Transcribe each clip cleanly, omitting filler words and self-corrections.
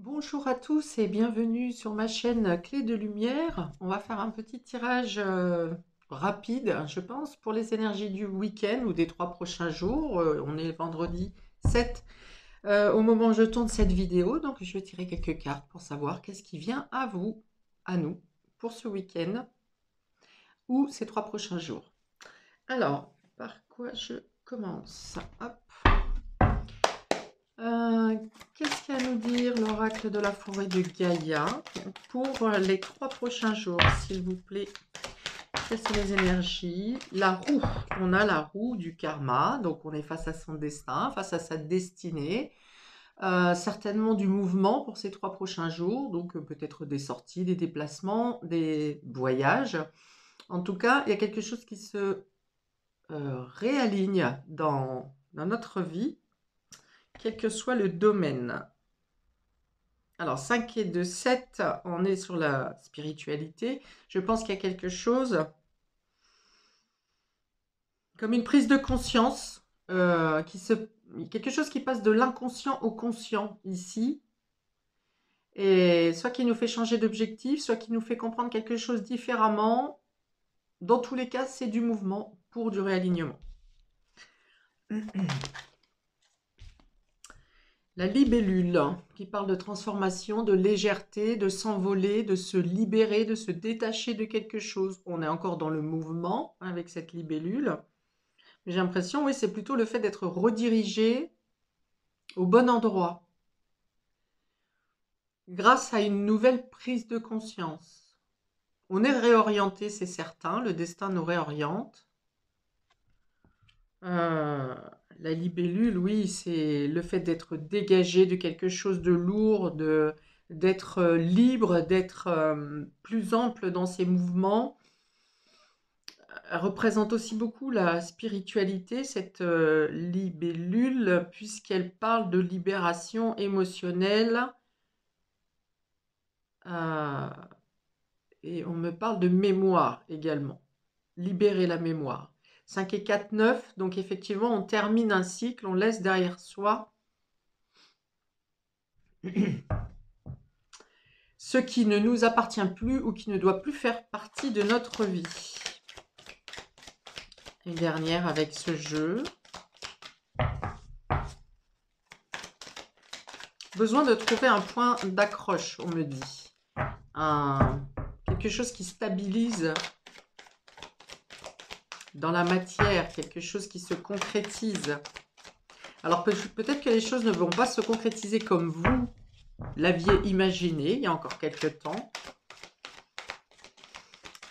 Bonjour à tous et bienvenue sur ma chaîne Clé de Lumière. On va faire un petit tirage rapide, je pense, pour les énergies du week-end ou des 3 prochains jours. On est vendredi 7 au moment où je tourne cette vidéo. Donc je vais tirer quelques cartes pour savoir qu'est-ce qui vient à vous, à nous, pour ce week-end ou ces 3 prochains jours. Alors, par quoi je commence? Hop. Qu'est-ce qu'il y a à nous dire l'oracle de la forêt de Gaïa pour les 3 prochains jours, s'il vous plaît? Quelles sont les énergies? La roue, on a la roue du karma, donc on est face à son destin, face à sa destinée, certainement du mouvement pour ces 3 prochains jours, donc peut-être des sorties, des déplacements, des voyages. En tout cas, il y a quelque chose qui se réaligne dans notre vie, quel que soit le domaine. Alors, 5 et 2, 7, on est sur la spiritualité. Je pense qu'il y a quelque chose comme une prise de conscience, quelque chose qui passe de l'inconscient au conscient ici, et soit qui nous fait changer d'objectif, soit qui nous fait comprendre quelque chose différemment. Dans tous les cas, c'est du mouvement pour du réalignement. La libellule, qui parle de transformation, de légèreté, de s'envoler, de se libérer, de se détacher de quelque chose. On est encore dans le mouvement avec cette libellule. J'ai l'impression, oui, c'est plutôt le fait d'être redirigé au bon endroit, grâce à une nouvelle prise de conscience. On est réorienté, c'est certain, le destin nous réoriente. La libellule, oui, c'est le fait d'être dégagé de quelque chose de lourd, d'être libre, d'être plus ample dans ses mouvements. Elle représente aussi beaucoup la spiritualité, cette libellule, puisqu'elle parle de libération émotionnelle. Et on me parle de mémoire également. Libérer la mémoire. 5 et 4, 9. Donc effectivement, on termine un cycle, on laisse derrière soi ce qui ne nous appartient plus ou qui ne doit plus faire partie de notre vie. Une dernière avec ce jeu. Besoin de trouver un point d'accroche, on me dit. Quelque chose qui stabilise dans la matière, quelque chose qui se concrétise. Alors peut-être que les choses ne vont pas se concrétiser comme vous l'aviez imaginé il y a encore quelques temps.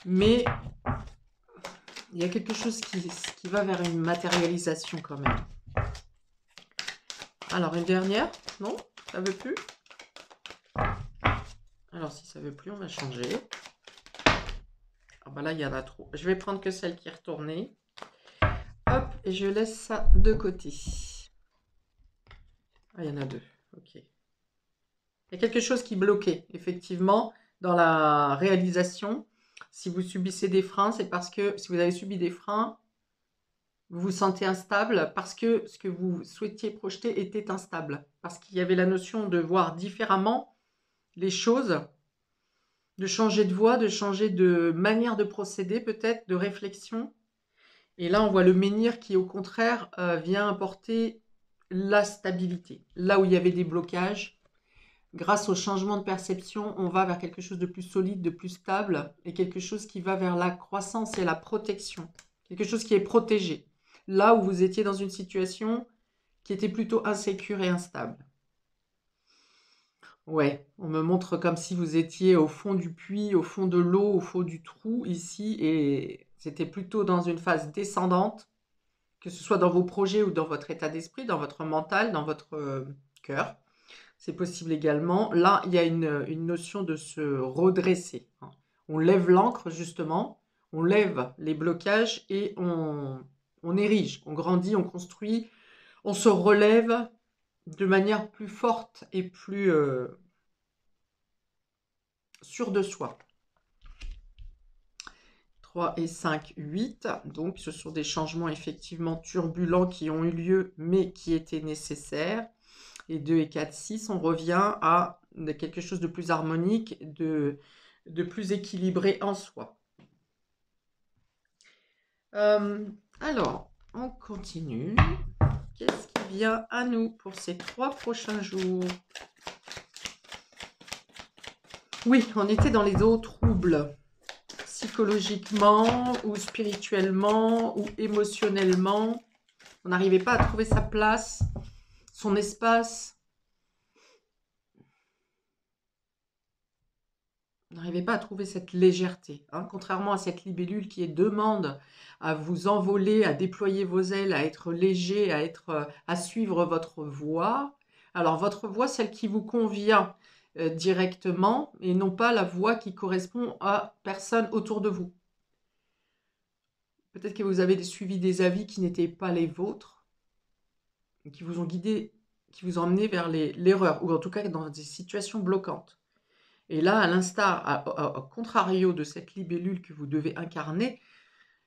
Mais il y a quelque chose qui va vers une matérialisation quand même. Alors une dernière? Non? Ça veut plus? Alors si ça veut plus, on va changer. Ah bah là, il y en a trop. Je vais prendre que celle qui est retournée. Hop, et je laisse ça de côté. Ah, il y en a deux. Ok. Il y a quelque chose qui bloquait, effectivement, dans la réalisation. Si vous subissez des freins, c'est parce que si vous avez subi des freins, vous vous sentez instable parce que ce que vous souhaitiez projeter était instable. Parce qu'il y avait la notion de voir différemment les choses, de changer de voie, de changer de manière de procéder peut-être, de réflexion. Et là, on voit le menhir qui, au contraire, vient apporter la stabilité. Là où il y avait des blocages, grâce au changement de perception, on va vers quelque chose de plus solide, de plus stable, et quelque chose qui va vers la croissance et la protection. Quelque chose qui est protégé. Là où vous étiez dans une situation qui était plutôt insécure et instable. Ouais, on me montre comme si vous étiez au fond du puits, au fond de l'eau, au fond du trou ici, et c'était plutôt dans une phase descendante, que ce soit dans vos projets ou dans votre état d'esprit, dans votre mental, dans votre cœur. C'est possible également. Là, il y a une notion de se redresser. On lève l'ancre, justement, on lève les blocages et on érige, on grandit, on construit, on se relève de manière plus forte et plus sûre de soi. 3 et 5, 8. Donc, ce sont des changements effectivement turbulents qui ont eu lieu, mais qui étaient nécessaires. Et 2 et 4, 6, on revient à quelque chose de plus harmonique, de plus équilibré en soi. Alors, on continue. Qu'est-ce qui vient à nous pour ces 3 prochains jours? Oui, on était dans les eaux troubles, psychologiquement ou spirituellement ou émotionnellement. On n'arrivait pas à trouver sa place, son espace. On n'arrivait pas à trouver cette légèreté, hein, contrairement à cette libellule qui demande à vous envoler, à déployer vos ailes, à être léger, à suivre votre voie. Alors votre voie, celle qui vous convient directement, et non pas la voie qui correspond à personne autour de vous. Peut-être que vous avez suivi des avis qui n'étaient pas les vôtres, qui vous ont guidé, qui vous ont emmené vers l'erreur, ou en tout cas dans des situations bloquantes. Et là, à l'instar, au contrario de cette libellule que vous devez incarner,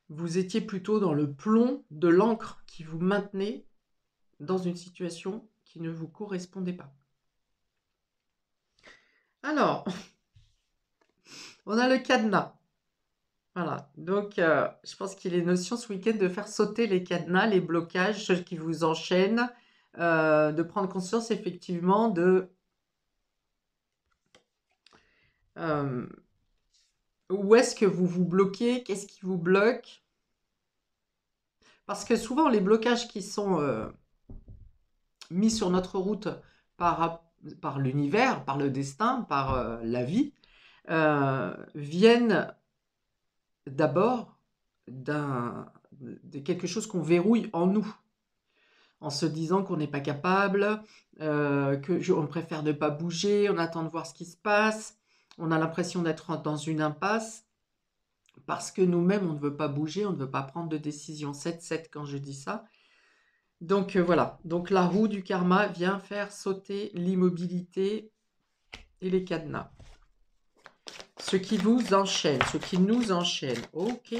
vous étiez plutôt dans le plomb de l'encre qui vous maintenait dans une situation qui ne vous correspondait pas. Alors, on a le cadenas. Voilà, donc je pense qu'il est notion ce week-end de faire sauter les cadenas, les blocages, ceux qui vous enchaînent, de prendre conscience effectivement de où est-ce que vous vous bloquez, qu'est-ce qui vous bloque. Parce que souvent, les blocages qui sont mis sur notre route par l'univers, par le destin, par la vie, viennent d'abord de quelque chose qu'on verrouille en nous, en se disant qu'on n'est pas capable, on préfère ne pas bouger, on attend de voir ce qui se passe, on a l'impression d'être dans une impasse, parce que nous-mêmes, on ne veut pas bouger, on ne veut pas prendre de décision. 7-7 quand je dis ça. Donc voilà, donc la roue du karma vient faire sauter l'immobilité et les cadenas. Ce qui vous enchaîne, ce qui nous enchaîne. Ok.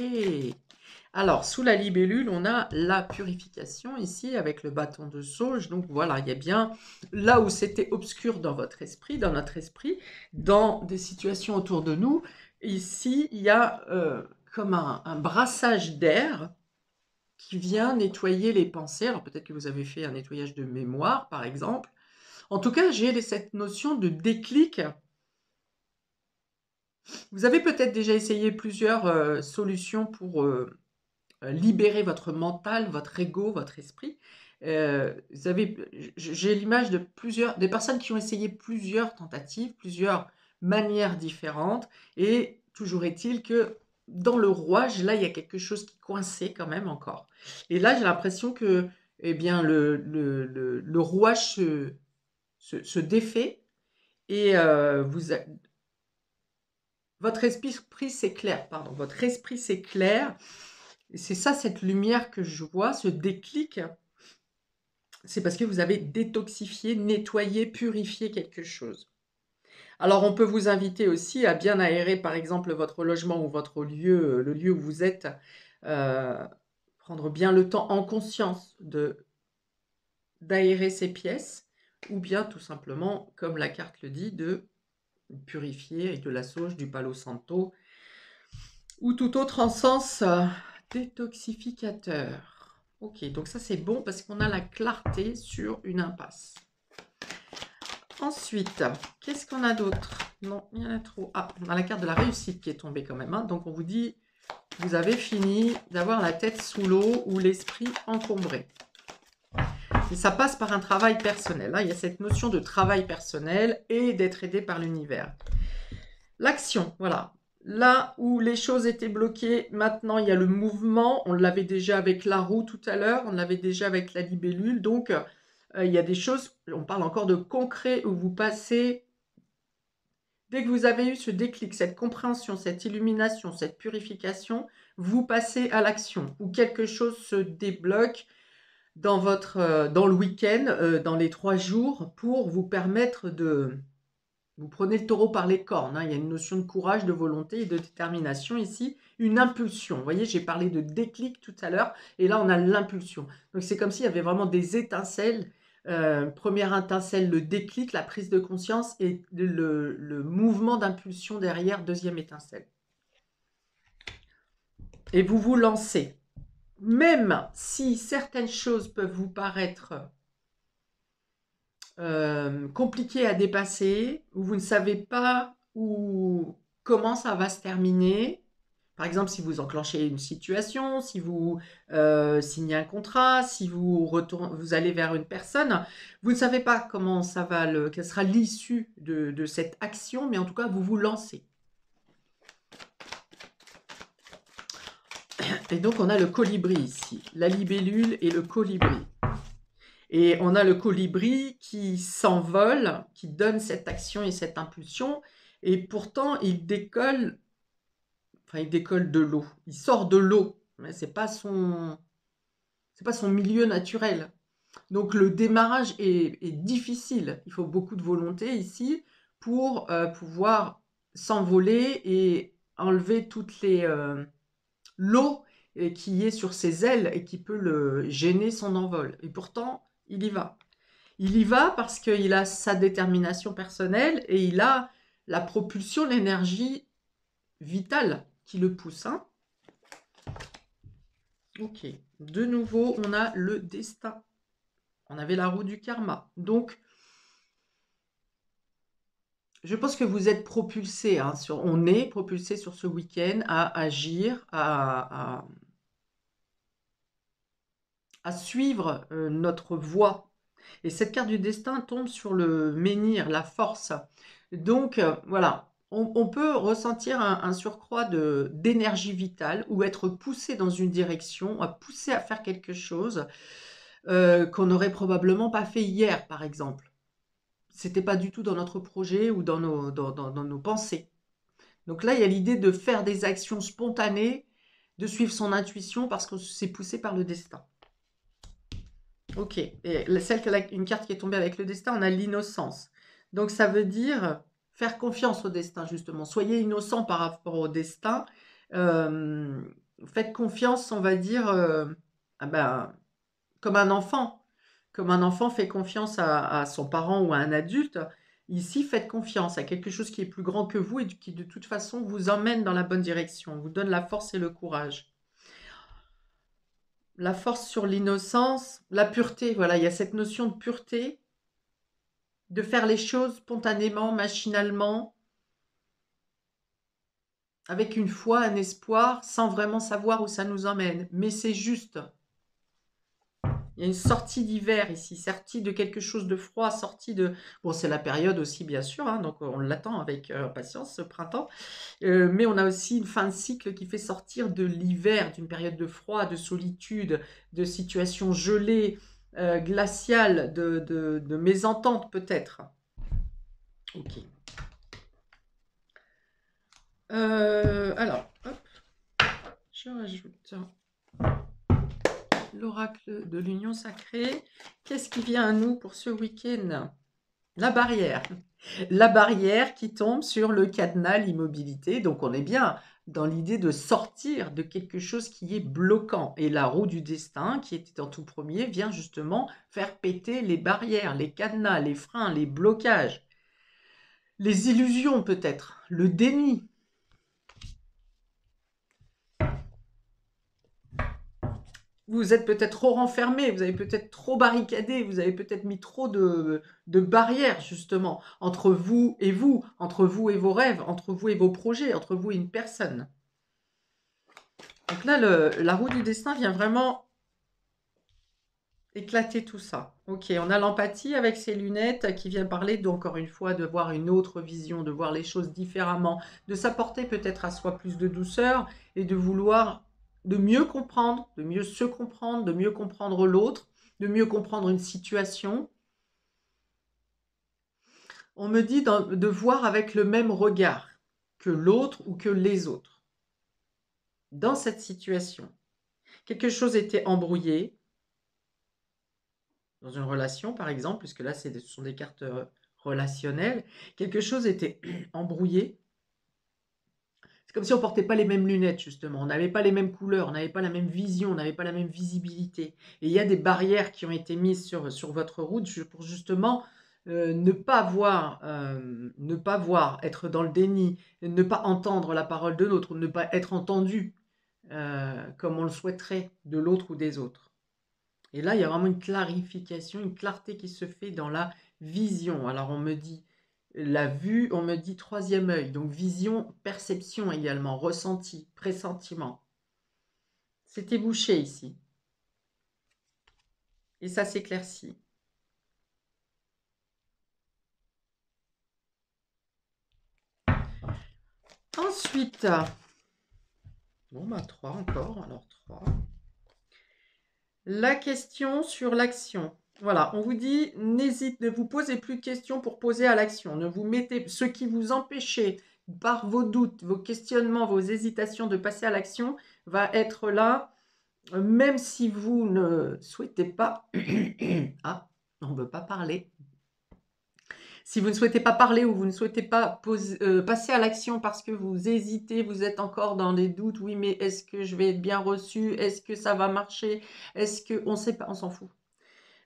Alors, sous la libellule, on a la purification ici avec le bâton de sauge. Donc voilà, il y a bien là où c'était obscur dans votre esprit, dans notre esprit, dans des situations autour de nous. Ici, il y a comme un brassage d'air qui vient nettoyer les pensées. Alors peut-être que vous avez fait un nettoyage de mémoire, par exemple. En tout cas, j'ai cette notion de déclic. Vous avez peut-être déjà essayé plusieurs solutions pour libérer votre mental, votre ego, votre esprit. J'ai l'image de des personnes qui ont essayé plusieurs tentatives, plusieurs manières différentes, et toujours est-il que dans le rouage, là, il y a quelque chose qui coinçait quand même encore. Et là, j'ai l'impression que, eh bien, le rouage se défait et votre esprit s'éclaire, pardon, votre esprit s'éclaire. C'est ça, cette lumière que je vois, ce déclic, c'est parce que vous avez détoxifié, nettoyé, purifié quelque chose. Alors, on peut vous inviter aussi à bien aérer, par exemple, votre logement ou votre lieu, le lieu où vous êtes, prendre bien le temps en conscience d'aérer ces pièces, ou bien tout simplement, comme la carte le dit, de purifier avec de la sauge, du palo santo, ou tout autre encens détoxificateur. Ok, donc ça c'est bon parce qu'on a la clarté sur une impasse. Ensuite, qu'est-ce qu'on a d'autre? Non, il y en a trop. Ah, on a la carte de la réussite qui est tombée quand même. Hein. Donc on vous dit, vous avez fini d'avoir la tête sous l'eau ou l'esprit encombré. Et ça passe par un travail personnel. Hein. Il y a cette notion de travail personnel et d'être aidé par l'univers. L'action, voilà. Là où les choses étaient bloquées, maintenant il y a le mouvement. On l'avait déjà avec la roue tout à l'heure, on l'avait déjà avec la libellule. Donc il y a des choses, on parle encore de concret où vous passez, dès que vous avez eu ce déclic, cette compréhension, cette illumination, cette purification, vous passez à l'action, où quelque chose se débloque dans le week-end, dans les 3 jours, pour vous permettre de... Vous prenez le taureau par les cornes, hein. Il y a une notion de courage, de volonté et de détermination ici, une impulsion. Vous voyez, j'ai parlé de déclic tout à l'heure, et là on a l'impulsion. Donc c'est comme s'il y avait vraiment des étincelles Première étincelle, le déclic, la prise de conscience et le mouvement d'impulsion derrière, deuxième étincelle. Et vous vous lancez. Même si certaines choses peuvent vous paraître compliquées à dépasser, ou vous ne savez pas comment ça va se terminer. Par exemple, si vous enclenchez une situation, si vous signez un contrat, si vous allez vers une personne, vous ne savez pas comment quelle sera l'issue de cette action, mais en tout cas, vous vous lancez. Et donc, on a le colibri ici, la libellule et le colibri. Et on a le colibri qui s'envole, qui donne cette action et cette impulsion, et pourtant, il décolle de l'eau. Il sort de l'eau, mais c'est pas son milieu naturel. Donc le démarrage est difficile. Il faut beaucoup de volonté ici pour pouvoir s'envoler et enlever l'eau qui est sur ses ailes et qui peut le gêner son envol. Et pourtant, il y va. Il y va parce qu'il a sa détermination personnelle et il a la propulsion, l'énergie vitale qui le pousse. Hein. Ok. De nouveau, on a le destin. On avait la roue du karma. Donc, je pense que vous êtes propulsé. Hein, on est propulsé sur ce week-end à agir, à suivre notre voie. Et cette carte du destin tombe sur le menhir, la force. Donc, voilà. On peut ressentir un surcroît d'énergie vitale ou être poussé dans une direction, poussé à faire quelque chose qu'on n'aurait probablement pas fait hier, par exemple. C'était pas du tout dans notre projet ou dans nos pensées. Donc là, il y a l'idée de faire des actions spontanées, de suivre son intuition parce que c'est poussé par le destin. Ok. Et une carte qui est tombée avec le destin, on a l'innocence. Donc ça veut dire faire confiance au destin, justement. Soyez innocent par rapport au destin. Faites confiance, on va dire, comme un enfant. Comme un enfant fait confiance à son parent ou à un adulte. Ici, faites confiance à quelque chose qui est plus grand que vous et qui, de toute façon, vous emmène dans la bonne direction, vous donne la force et le courage. La force sur l'innocence, la pureté, voilà, il y a cette notion de pureté, de faire les choses spontanément, machinalement, avec une foi, un espoir, sans vraiment savoir où ça nous emmène. Mais c'est juste. Il y a une sortie d'hiver ici, sortie de quelque chose de froid, sortie de... Bon, c'est la période aussi, bien sûr, hein, donc on l'attend avec impatience, ce printemps. Mais on a aussi une fin de cycle qui fait sortir de l'hiver, d'une période de froid, de solitude, de situations gelées, glaciales, de mésentente peut-être. Ok. Alors, hop, je rajoute l'oracle de l'union sacrée. Qu'est-ce qui vient à nous pour ce week-end? La barrière. La barrière qui tombe sur le cadenas, l'immobilité. Donc on est bien dans l'idée de sortir de quelque chose qui est bloquant. Et la roue du destin, qui était en tout premier, vient justement faire péter les barrières, les cadenas, les freins, les blocages. Les illusions peut-être, le déni. Vous êtes peut-être trop renfermé, vous avez peut-être trop barricadé, vous avez peut-être mis trop de barrières justement entre vous, entre vous et vos rêves, entre vous et vos projets, entre vous et une personne. Donc là, la roue du destin vient vraiment éclater tout ça. Ok, on a l'empathie avec ses lunettes qui vient parler, encore une fois, de voir une autre vision, de voir les choses différemment, de s'apporter peut-être à soi plus de douceur et de vouloir de mieux comprendre, de mieux se comprendre, de mieux comprendre l'autre, de mieux comprendre une situation. On me dit de voir avec le même regard que l'autre ou que les autres. Dans cette situation, quelque chose était embrouillé, dans une relation par exemple, puisque là ce sont des cartes relationnelles, quelque chose était embrouillé, C'est comme si on portait pas les mêmes lunettes, justement. On n'avait pas les mêmes couleurs, on n'avait pas la même vision, on n'avait pas la même visibilité. Et il y a des barrières qui ont été mises sur votre route pour justement ne pas voir, être dans le déni, ne pas entendre la parole de l'autre, ne pas être entendu comme on le souhaiterait de l'autre ou des autres. Et là, il y a vraiment une clarification, une clarté qui se fait dans la vision. Alors on me dit la vue, on me dit troisième œil, donc vision, perception également, ressenti, pressentiment. C'est ébouché ici. Et ça s'éclaircit. Ensuite, bon bah 3 encore, alors 3. La question sur l'action. Voilà, on vous dit, ne vous posez plus de questions pour poser à l'action. Ne vous mettez, ce qui vous empêchez par vos doutes, vos questionnements, vos hésitations de passer à l'action va être là, même si vous ne souhaitez pas. Ah, on ne veut pas parler. Si vous ne souhaitez pas parler ou vous ne souhaitez pas passer à l'action parce que vous hésitez, vous êtes encore dans des doutes, oui, mais est-ce que je vais être bien reçu? Est-ce que ça va marcher? Est-ce que... On ne sait pas, on s'en fout.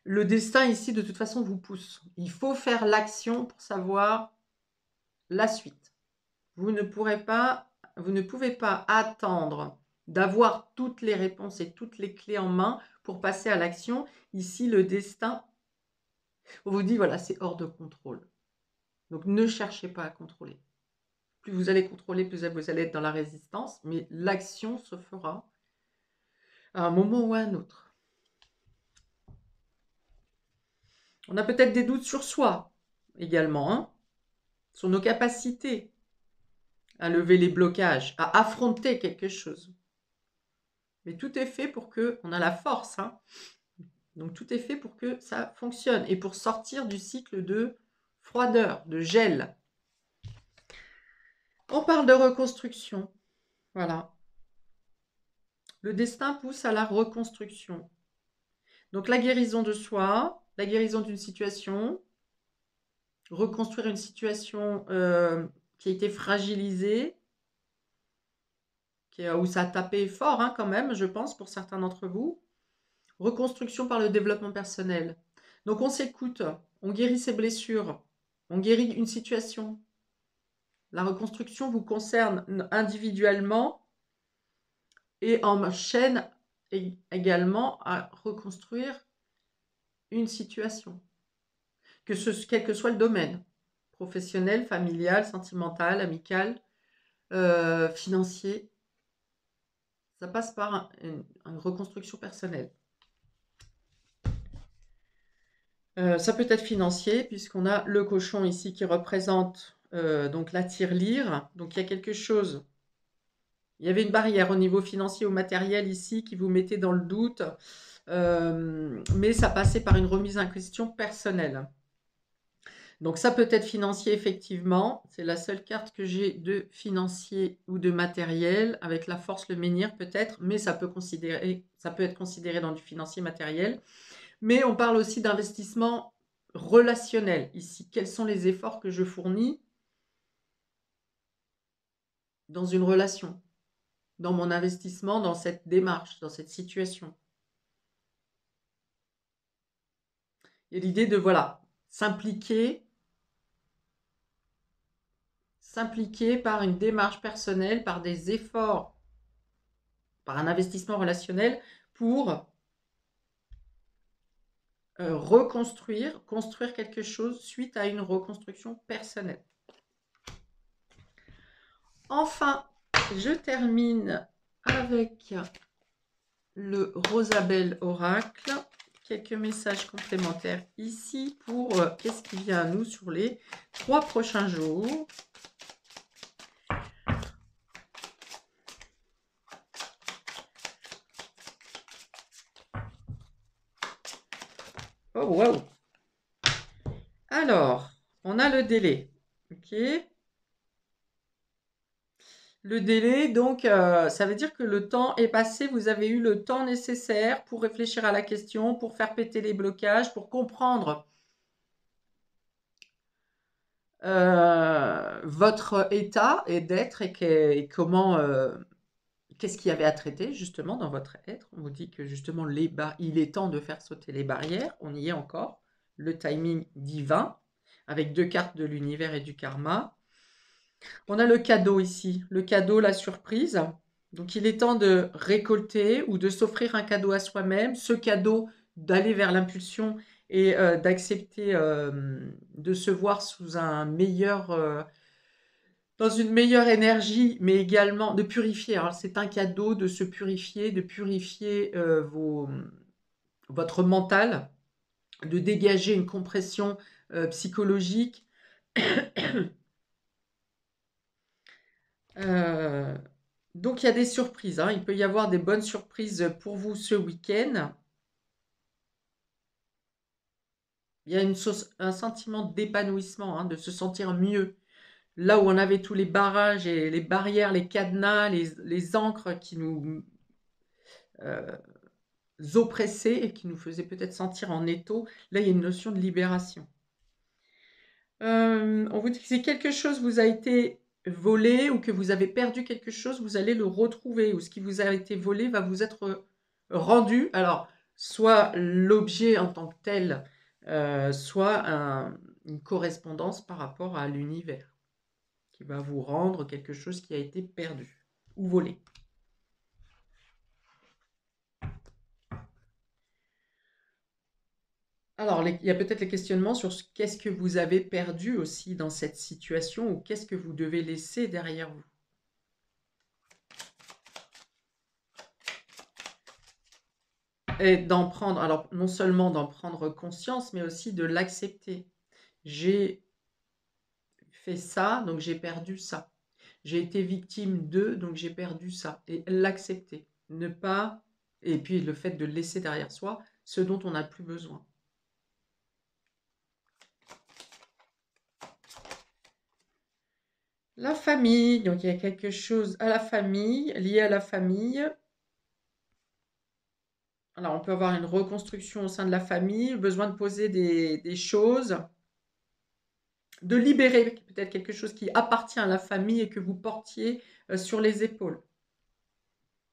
Le destin ici, de toute façon, vous pousse. Il faut faire l'action pour savoir la suite. Vous ne pouvez pas attendre d'avoir toutes les réponses et toutes les clés en main pour passer à l'action. Ici, le destin, on vous dit, voilà, c'est hors de contrôle. Donc, ne cherchez pas à contrôler. Plus vous allez contrôler, plus vous allez être dans la résistance, mais l'action se fera à un moment ou à un autre. On a peut-être des doutes sur soi également, hein, sur nos capacités à lever les blocages, à affronter quelque chose. Mais tout est fait pour que, on a la force, hein, donc tout est fait pour que ça fonctionne et pour sortir du cycle de froideur, de gel. On parle de reconstruction, voilà. Le destin pousse à la reconstruction. Donc la guérison de soi, la guérison d'une situation, reconstruire une situation qui a été fragilisée, où ça a tapé fort hein, quand même, je pense, pour certains d'entre vous. Reconstruction par le développement personnel. Donc on s'écoute, on guérit ses blessures, on guérit une situation. La reconstruction vous concerne individuellement et enchaîne également à reconstruire une situation. Quel que soit le domaine, professionnel, familial, sentimental, amical, financier, ça passe par une reconstruction personnelle. Ça peut être financier, puisqu'on a le cochon ici qui représente donc la tirelire. Donc il y a quelque chose, il y avait une barrière au niveau financier ou matériel ici qui vous mettait dans le doute, mais ça passait par une remise en question personnelle. Donc ça peut être financier effectivement, c'est la seule carte que j'ai de financier ou de matériel, avec la force, le menhir peut-être, mais ça peut être considéré dans du financier matériel. Mais on parle aussi d'investissement relationnel ici. Quels sont les efforts que je fournis dans une relation, dans mon investissement, dans cette démarche, dans cette situation? Il y a l'idée de, voilà, s'impliquer par une démarche personnelle, par des efforts, par un investissement relationnel pour construire quelque chose suite à une reconstruction personnelle. Enfin, je termine avec le Rosabelle Oracle. Quelques messages complémentaires ici pour qu'est-ce qui vient à nous sur les 3 prochains jours. Oh, wow! Alors, on a le délai. OK? Le délai, donc, ça veut dire que le temps est passé. Vous avez eu le temps nécessaire pour réfléchir à la question, pour faire péter les blocages, pour comprendre votre état et d'être et comment, qu'est-ce qu'il y avait à traiter justement dans votre être. On vous dit que justement il est temps de faire sauter les barrières, on y est encore. Le timing divin, avec 2 cartes de l'univers et du karma. On a le cadeau ici, le cadeau, la surprise. Donc il est temps de récolter ou de s'offrir un cadeau à soi-même. Ce cadeau, d'aller vers l'impulsion et d'accepter de se voir sous un meilleur, dans une meilleure énergie, mais également de purifier. Alors c'est un cadeau de se purifier, de purifier votre mental, de dégager une compression psychologique. Euh, donc il y a des surprises, hein. Il peut y avoir des bonnes surprises pour vous ce week-end. Il y a un sentiment d'épanouissement, hein, de se sentir mieux. Là où on avait tous les barrages et les barrières, les cadenas, les ancres qui nous euh, oppressaient et qui nous faisaient peut-être sentir en étau, là il y a une notion de libération. On vous dit que si quelque chose vous a été volé ou que vous avez perdu quelque chose, vous allez le retrouver, ou ce qui vous a été volé va vous être rendu. Alors, soit l'objet en tant que tel, soit une correspondance par rapport à l'univers, qui va vous rendre quelque chose qui a été perdu ou volé. Alors, il y a peut-être les questionnements sur qu'est-ce que vous avez perdu aussi dans cette situation, ou qu'est-ce que vous devez laisser derrière vous. Et d'en prendre, alors non seulement d'en prendre conscience, mais aussi de l'accepter. J'ai fait ça, donc j'ai perdu ça. J'ai été victime de, donc j'ai perdu ça. Et l'accepter. Ne pas, et puis le fait de laisser derrière soi ce dont on n'a plus besoin. La famille, donc il y a quelque chose à la famille, lié à la famille. Alors on peut avoir une reconstruction au sein de la famille, besoin de poser des choses, de libérer peut-être quelque chose qui appartient à la famille et que vous portiez sur les épaules.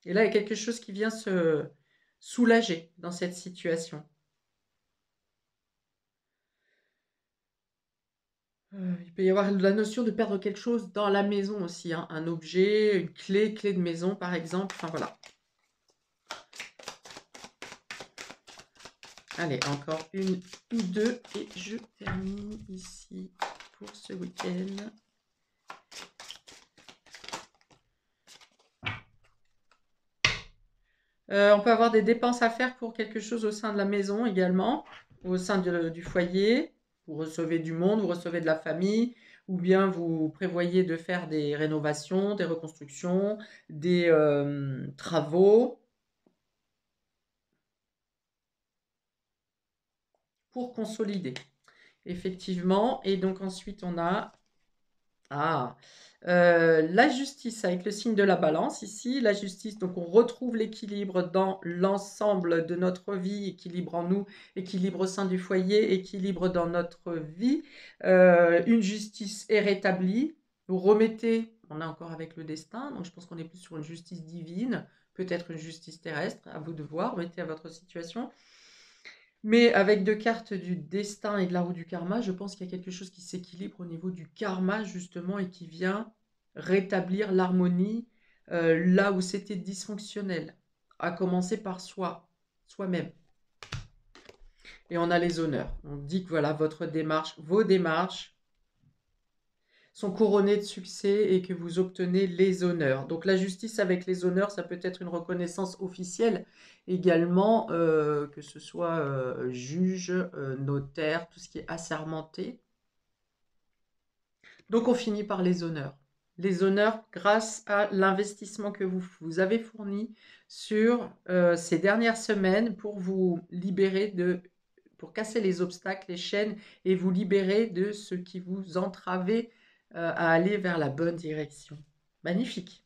Et là, il y a quelque chose qui vient se soulager dans cette situation. Il peut y avoir la notion de perdre quelque chose dans la maison aussi, hein, un objet, une clé de maison par exemple. Enfin voilà. Allez, encore une ou deux et je termine ici pour ce week-end. On peut avoir des dépenses à faire pour quelque chose au sein de la maison également, au sein du foyer. Vous recevez du monde, vous recevez de la famille, ou bien vous prévoyez de faire des rénovations, des reconstructions, des travaux pour consolider. Effectivement. Et donc ensuite on a Ah, la justice avec le signe de la balance ici. La justice, donc on retrouve l'équilibre dans l'ensemble de notre vie, équilibre en nous, équilibre au sein du foyer, équilibre dans notre vie. Une justice est rétablie. Vous remettez, on est encore avec le destin, donc je pense qu'on est plus sur une justice divine, peut-être une justice terrestre, à vous de voir, mettez à votre situation. Mais avec 2 cartes du destin et de la roue du karma, je pense qu'il y a quelque chose qui s'équilibre au niveau du karma justement et qui vient rétablir l'harmonie là où c'était dysfonctionnel, à commencer par soi-même. Et on a les honneurs. On dit que voilà, vos démarches sont couronnées de succès et que vous obtenez les honneurs. Donc la justice avec les honneurs, ça peut être une reconnaissance officielle également, que ce soit juge, notaire, tout ce qui est assermenté. Donc on finit par les honneurs. Les honneurs grâce à l'investissement que vous avez fourni sur ces dernières semaines pour vous libérer pour casser les obstacles, les chaînes et vous libérer de ce qui vous entravait à aller vers la bonne direction. Magnifique.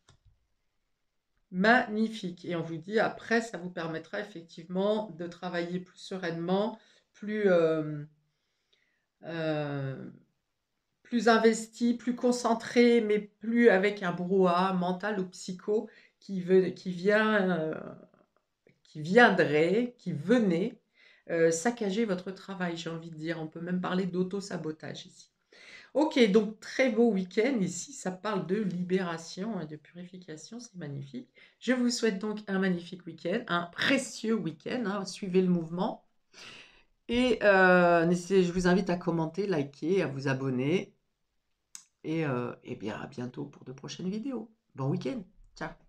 Magnifique. Et on vous dit après, ça vous permettra effectivement de travailler plus sereinement, plus, euh, plus investi, plus concentré, mais plus avec un brouhaha mental ou psycho qui viendrait, qui venait saccager votre travail, j'ai envie de dire. On peut même parler d'auto-sabotage ici. Ok, donc très beau week-end. Ici, ça parle de libération et de purification, c'est magnifique. Je vous souhaite donc un magnifique week-end, un précieux week-end, hein. Suivez le mouvement. Et je vous invite à commenter, liker, à vous abonner. Et bien à bientôt pour de prochaines vidéos. Bon week-end. Ciao.